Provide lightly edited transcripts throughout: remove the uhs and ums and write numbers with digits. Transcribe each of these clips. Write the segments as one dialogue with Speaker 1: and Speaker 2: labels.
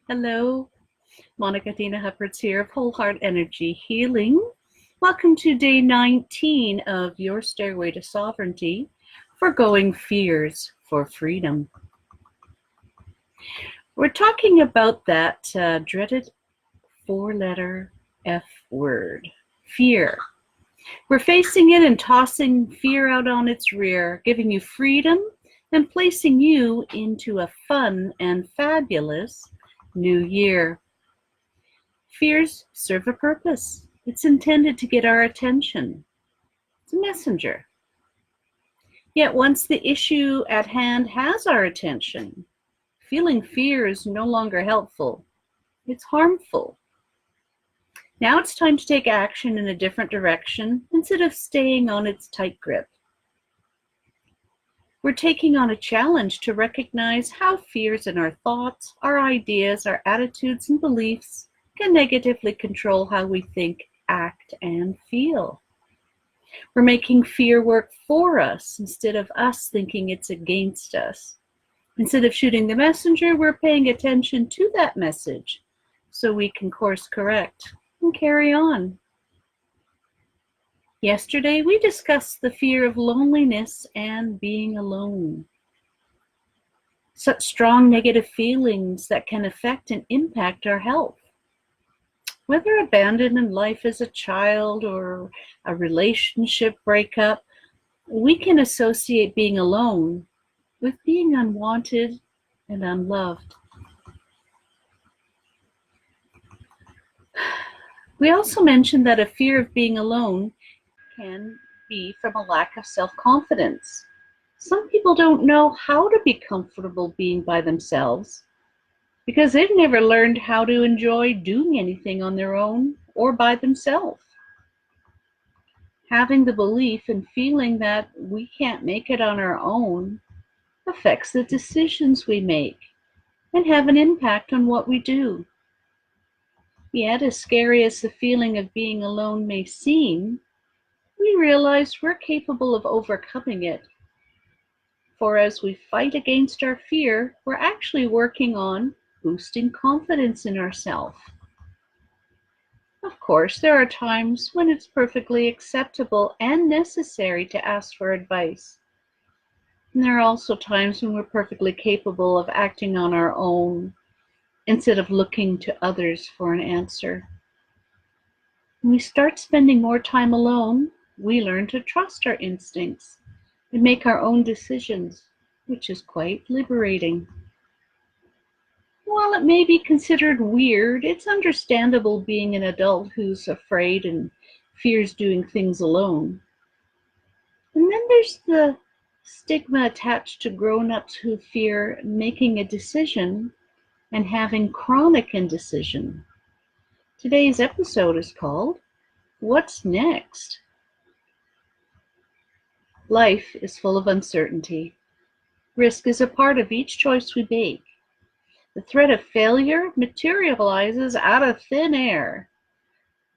Speaker 1: Hello, Monica Dina Hupperts here of Whole Heart Energy Healing. Welcome to day 19 of your Stairway to Sovereignty, Forgoing Fears for Freedom. We're talking about that dreaded four-letter F word, fear. We're facing it and tossing fear out on its rear, giving you freedom and placing you into a fun and fabulous new year. Fears serve a purpose. It's intended to get our attention. It's a messenger. Yet once the issue at hand has our attention, feeling fear is no longer helpful. It's harmful. Now it's time to take action in a different direction instead of staying on its tight grip. We're taking on a challenge to recognize how fears in our thoughts, our ideas, our attitudes, and beliefs can negatively control how we think, act, and feel. We're making fear work for us instead of us thinking it's against us. Instead of shooting the messenger, we're paying attention to that message so we can course correct and carry on. Yesterday, we discussed the fear of loneliness and being alone. Such strong negative feelings that can affect and impact our health. Whether abandoned in life as a child or a relationship breakup, we can associate being alone with being unwanted and unloved. We also mentioned that a fear of being alone can be from a lack of self-confidence. Some people don't know how to be comfortable being by themselves because they've never learned how to enjoy doing anything on their own or by themselves. Having the belief and feeling that we can't make it on our own affects the decisions we make and have an impact on what we do. Yet, as scary as the feeling of being alone may seem, we realize we're capable of overcoming it. For as we fight against our fear, we're actually working on boosting confidence in ourselves. Of course, there are times when it's perfectly acceptable and necessary to ask for advice. And there are also times when we're perfectly capable of acting on our own instead of looking to others for an answer. When we start spending more time alone, we learn to trust our instincts and make our own decisions, which is quite liberating. While it may be considered weird, it's understandable being an adult who's afraid and fears doing things alone. And then there's the stigma attached to grown-ups who fear making a decision and having chronic indecision. Today's episode is called, What's Next? Life is full of uncertainty. Risk is a part of each choice we make. The threat of failure materializes out of thin air.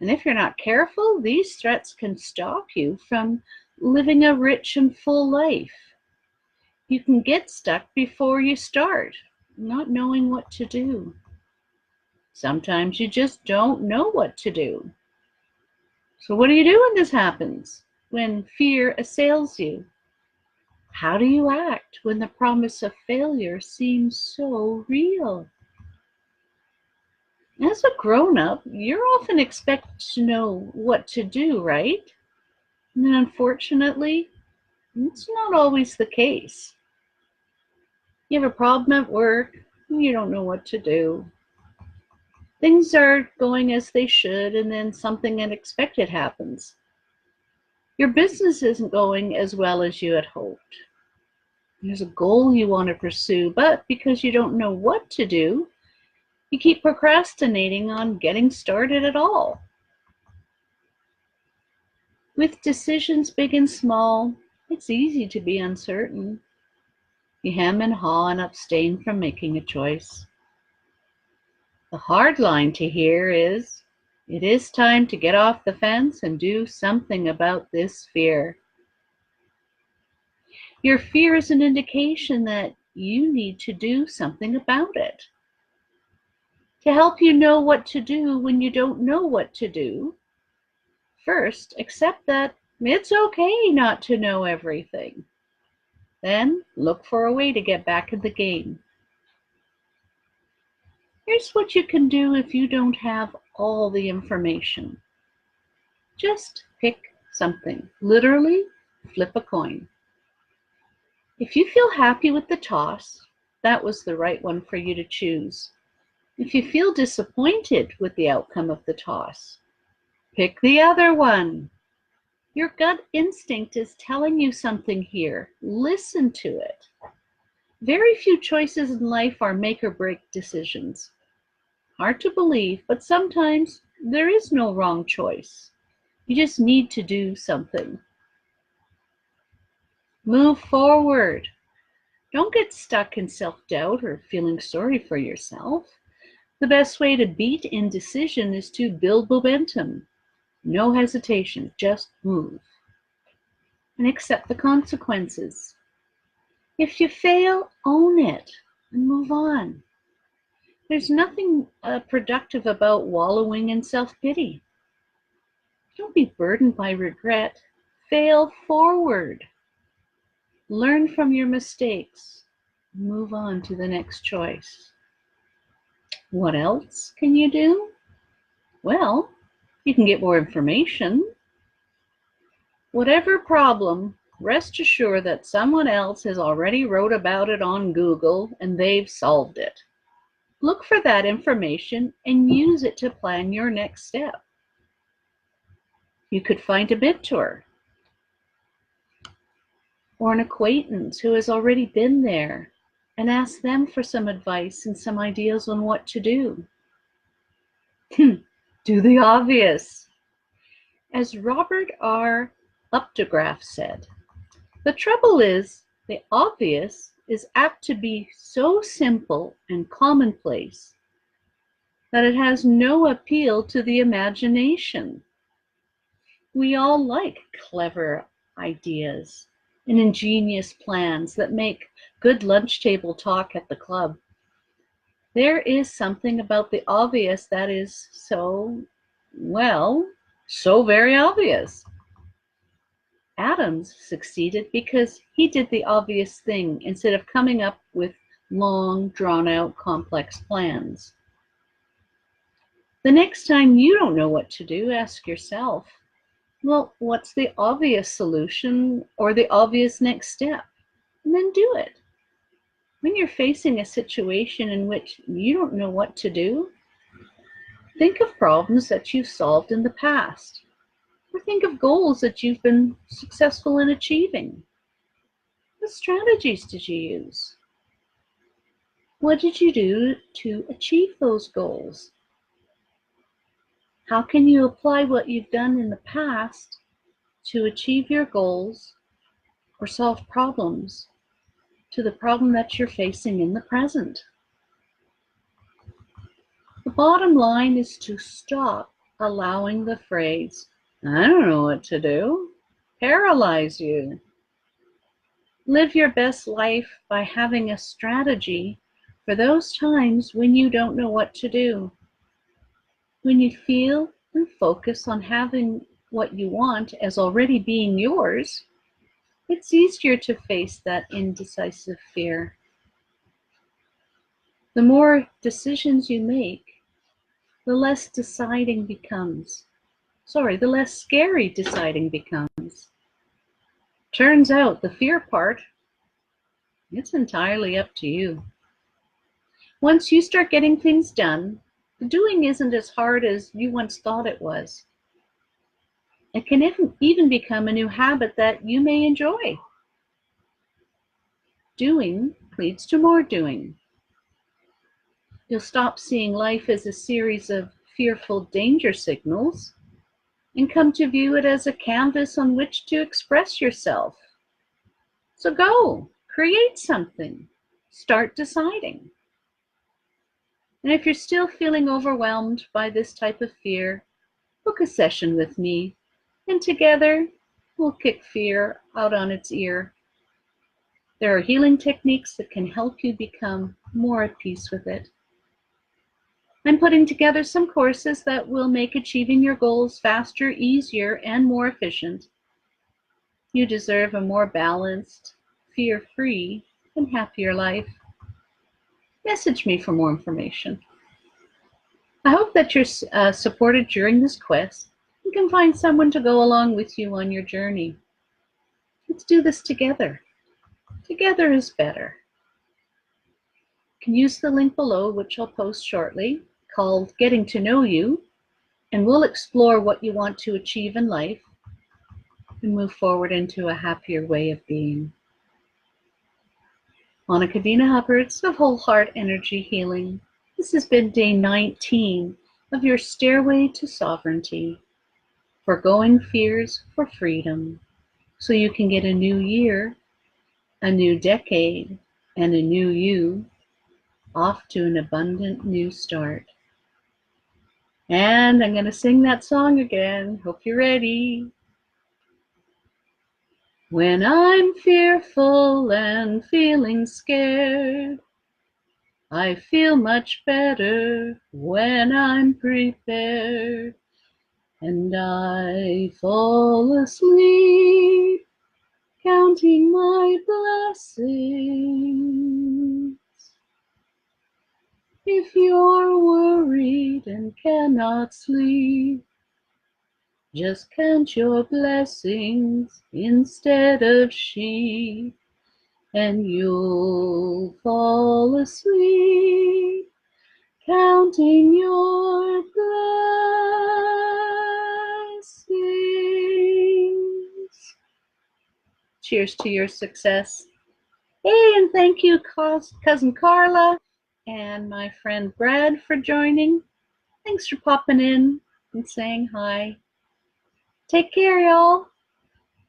Speaker 1: And if you're not careful, these threats can stop you from living a rich and full life. You can get stuck before you start, not knowing what to do. Sometimes you just don't know what to do. So what do you do when this happens? When fear assails you? How do you act when the promise of failure seems so real? As a grown-up, you're often expected to know what to do, right? And unfortunately, it's not always the case. You have a problem at work, and you don't know what to do. Things are going as they should, and then something unexpected happens. Your business isn't going as well as you had hoped. There's a goal you want to pursue, but because you don't know what to do, you keep procrastinating on getting started at all. With decisions big and small, it's easy to be uncertain. You hem and haw and abstain from making a choice. The hard line to hear is, it is time to get off the fence and do something about this fear. Your fear is an indication that you need to do something about it. To help you know what to do when you don't know what to do, first, accept that it's okay not to know everything. Then, look for a way to get back in the game. Here's what you can do if you don't have all the information. Just pick something. Literally, flip a coin. If you feel happy with the toss, that was the right one for you to choose. If you feel disappointed with the outcome of the toss, pick the other one. Your gut instinct is telling you something here. Listen to it. Very few choices in life are make or break decisions. Hard to believe, but sometimes there is no wrong choice. You just need to do something. Move forward. Don't get stuck in self-doubt or feeling sorry for yourself. The best way to beat indecision is to build momentum. No hesitation, just move. And accept the consequences. If you fail, own it and move on. There's nothing productive about wallowing in self-pity. Don't be burdened by regret. Fail forward. Learn from your mistakes. Move on to the next choice. What else can you do? Well, you can get more information. Whatever problem, rest assured that someone else has already wrote about it on Google and they've solved it. Look for that information and use it to plan your next step. You could find a mentor or an acquaintance who has already been there and ask them for some advice and some ideas on what to do. Do the obvious. As Robert R. Updegraff said, the trouble is the obvious is apt to be so simple and commonplace that it has no appeal to the imagination. We all like clever ideas and ingenious plans that make good lunch table talk at the club. There is something about the obvious that is so very obvious. Adams succeeded because he did the obvious thing instead of coming up with long, drawn-out, complex plans. The next time you don't know what to do, ask yourself, well, what's the obvious solution or the obvious next step? And then do it. When you're facing a situation in which you don't know what to do, think of problems that you've solved in the past, or think of goals that you've been successful in achieving. What strategies did you use? What did you do to achieve those goals? How can you apply what you've done in the past to achieve your goals or solve problems to the problem that you're facing in the present? The bottom line is to stop allowing the phrase, I don't know what to do, paralyze you. Live your best life by having a strategy for those times when you don't know what to do. When you feel and focus on having what you want as already being yours, it's easier to face that indecisive fear. The more decisions you make, the less deciding becomes. The less scary deciding becomes. Turns out the fear part, it's entirely up to you. Once you start getting things done, the doing isn't as hard as you once thought it was. It can even become a new habit that you may enjoy. Doing leads to more doing. You'll stop seeing life as a series of fearful danger signals and come to view it as a canvas on which to express yourself. So go, create something, start deciding. And if you're still feeling overwhelmed by this type of fear, book a session with me, and together we'll kick fear out on its ear. There are healing techniques that can help you become more at peace with it. I'm putting together some courses that will make achieving your goals faster, easier, and more efficient. You deserve a more balanced, fear-free, and happier life. Message me for more information. I hope that you're supported during this quest and can find someone to go along with you on your journey. Let's do this together. Together is better. You can use the link below, which I'll post shortly, called Getting to Know You, and we'll explore what you want to achieve in life and move forward into a happier way of being. Monica Dina Hubbards of Whole Heart Energy Healing. This has been day 19 of your Stairway to Sovereignty, Forgoing Fears for Freedom, so you can get a new year, a new decade, and a new you off to an abundant new start. And I'm going to sing that song again. Hope you're ready. When I'm fearful and feeling scared, I feel much better when I'm prepared, and I fall asleep counting my blessings. If you're worried and cannot sleep, just count your blessings instead of sheep, and you'll fall asleep counting your blessings. Cheers to your success. Hey, and thank you, Cousin Carla and my friend Brad for joining. Thanks for popping in and saying hi. Take care, y'all.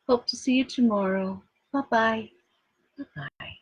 Speaker 1: Hope to see you tomorrow. Bye-bye. Bye-bye.